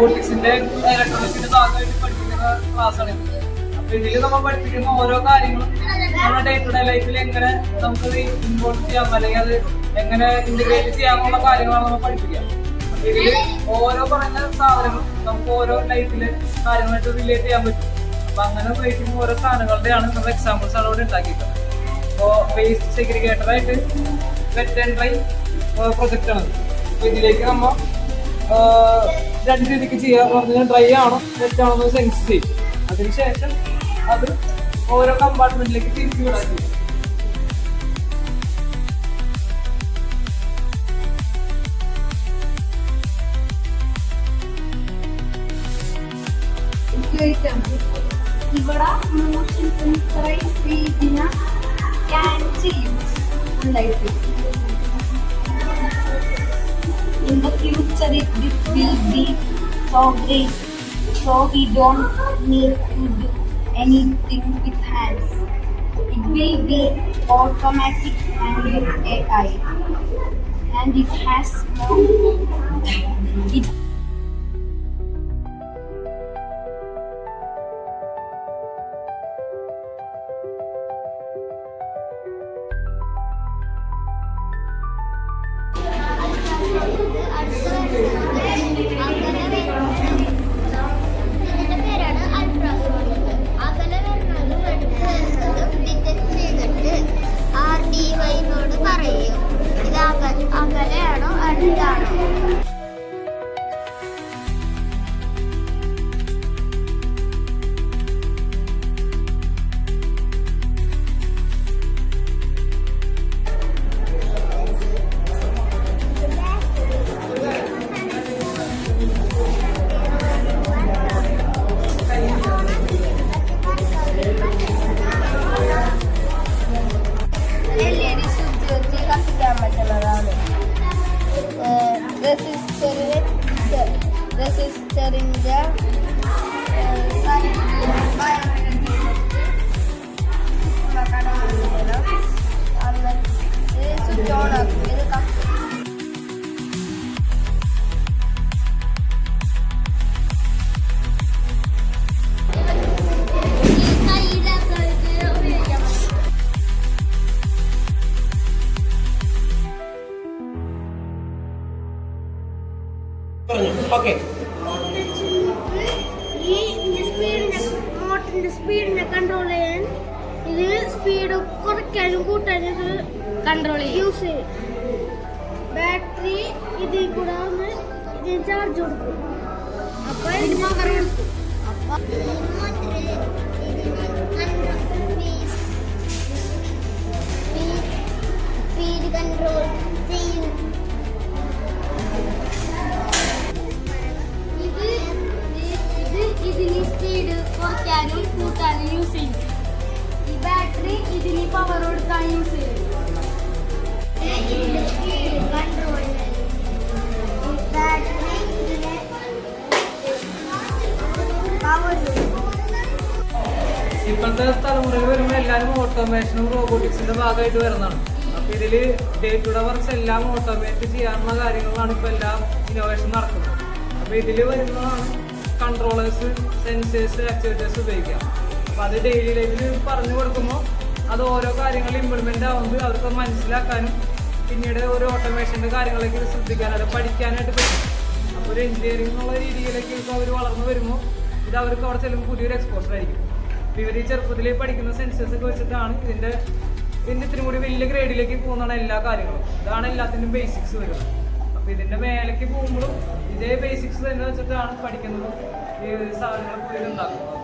റോബോട്ടിക്സിന്റെ ഇലക്ട്രോണിക്സിന്റെ ഭാഗമായിട്ട് പഠിപ്പിക്കുന്ന ക്ലാസ്സാണ്. അപ്പൊ ഇതിൽ നമ്മൾ പഠിപ്പിക്കുന്ന ഓരോ കാര്യങ്ങളും നമ്മുടെ ഡേ ടു ഡേ ലൈഫിൽ എങ്ങനെ നമുക്കത് ഇൻവോൾവ് ചെയ്യാം, അല്ലെങ്കിൽ അത് എങ്ങനെ ഇന്റഗ്രേറ്റ് ചെയ്യാനുള്ള കാര്യങ്ങളാണ് നമ്മൾ പഠിപ്പിക്കുക. അപ്പൊ ഇതില് ഓരോ പറഞ്ഞ സാധനങ്ങളും നമുക്ക് ഓരോ ലൈഫിലെ കാര്യങ്ങളായിട്ട് റിലേറ്റ് ചെയ്യാൻ പറ്റും. അപ്പൊ അങ്ങനെ ഉപയോഗിക്കുന്ന ഓരോ സാധനങ്ങളുടെയാണ് നമ്മൾ എക്സാമ്പിൾസ് ആണ് ഇവിടെ ഉണ്ടാക്കിയിട്ടുള്ളത്. അപ്പോൾ വേസ്റ്റ് സെഗ്രിഗേറ്റർ ആയിട്ട് വെറ്റ് ആൻഡ് ഡ്രൈ പ്രൊജക്റ്റ് ആണ്. അപ്പൊ ഇതിലേക്ക് നമ്മൾ രണ്ട് രീതിക്ക് ചെയ്യുക പറഞ്ഞാൽ ഡ്രൈ ആണോ വെറ്റ് ആണോ എന്ന് സെൻസ് ചെയ്യും. അതിനുശേഷം അത് ഓരോ കമ്പാർട്ട്മെന്റിലേക്ക് തിരിച്ചു വിടാൻ ചെയ്യും. ഇവിടെ മോഷൻ സെൻസറൈസ് ചെയ്തിന് സ്കാൻ ചെയ്യും ഉണ്ടായിട്ട്. In the future, this will be so great, so we don't need to do anything with hands. It will be automatic and with AI, and it has more. It ഇതിന്റെ പേരാണ് ultrasonic. അകലെ വരുന്നതും അടുത്ത് വരുന്നതും detect ചെയ്തിട്ട് RDYനോട് പറയും ഇത് അകലെയാണോ അടുത്താണോ. LED സ്വിച്ച് വെച്ച് കത്തിക്കാൻ പറ്റുന്നതാണ്. റെസിസ്റ്ററിന്റെ സ്വിച്ച് ഓൺ ആക്കും. ഇത് കത്തി ഓക്കെ. ഈ മോട്ടറിന്റെ സ്പീഡിനെ കൺട്രോൾ ചെയ്യാൻ ഇത് സ്പീഡ് കുറയ്ക്കാനും കൂട്ടാനും ഇത് കൺട്രോൾ യൂസ് ചെയ്യും. ബാറ്ററി ഇതിൽ കൂടെ ഒന്ന് ഇതിന് ചാർജ് കൊടുക്കും. അപ്പൊ സ്പീഡ് കൺട്രോൾ ചെയ്യും. ഇതിന് സ്പീഡ് കുറയ്ക്കാനും കൂട്ടാനും യൂസ് ചെയ്യും. ഈ ബാറ്ററി ഇതിന് പവർ കൊടുക്കാൻ യൂസ് ചെയ്യും. ബാറ്ററി ഇതിന് പവർ. ഇപ്പോഴത്തെ തലമുറയിൽ വരുമ്പോൾ എല്ലാവരും ഓട്ടോമേഷനും റോബോട്ടിക്സിന്റെ ഭാഗമായിട്ട് വരുന്നതാണ്. അപ്പൊ ഇതില് ഡേ ടു ഡേ വർക്ക്സ് എല്ലാം ഓട്ടോമേറ്റ് ചെയ്യാനുള്ള കാര്യങ്ങളാണ് ഇപ്പൊ എല്ലാം ഇന്നോവേഷൻ നടക്കുന്നത്. അപ്പൊ ഇതില് വരുന്നതാണ് കൺട്രോളേഴ്സ്, സെൻസേഴ്സ്, ആക്ച്വേറ്റേഴ്സ് ഉപയോഗിക്കാം. അപ്പോൾ അത് ഡെയിലി ലൈഫിൽ പറഞ്ഞു കൊടുക്കുമ്പോൾ അത് ഓരോ കാര്യങ്ങൾ ഇംപ്ലിമെൻ്റ് ആവുമ്പോൾ അവർക്ക് മനസ്സിലാക്കാനും പിന്നീട് ഒരു ഓട്ടോമേഷൻ്റെ കാര്യങ്ങളിലേക്ക് ശ്രദ്ധിക്കാനായിട്ട് പഠിക്കാനായിട്ട് പറ്റും. അപ്പോൾ ഒരു എഞ്ചിനീയറിംഗ് എന്നുള്ള രീതിയിലേക്ക് ഇപ്പോൾ അവർ വളർന്നു വരുമ്പോൾ ഇത് അവർക്ക് അവിടെ ചെല്ലുമ്പോൾ പുതിയൊരു എക്സ്പോഷർ ആയിരിക്കും. അപ്പോൾ ഇവർ ഈ ചെറുപ്പത്തിൽ പഠിക്കുന്ന സെൻസേഴ്സ് ഒക്കെ വെച്ചിട്ടാണ് ഇതിൻ്റെ ഇത്തിരി കൂടി വലിയ ഗ്രേഡിലേക്ക് പോകുന്നതാണ് എല്ലാ കാര്യങ്ങളും. ഇതാണ് എല്ലാത്തിൻ്റെയും ബേസിക്സ് വരുന്നത്. അപ്പോൾ ഇതിൻ്റെ മേലേക്ക് പോകുമ്പോഴും ഇതേ ബേസിക്സ് തന്നെ വെച്ചിട്ടാണ് പഠിക്കുന്നത് ഈ സാധനങ്ങൾ ഉണ്ടാക്കുന്നത്.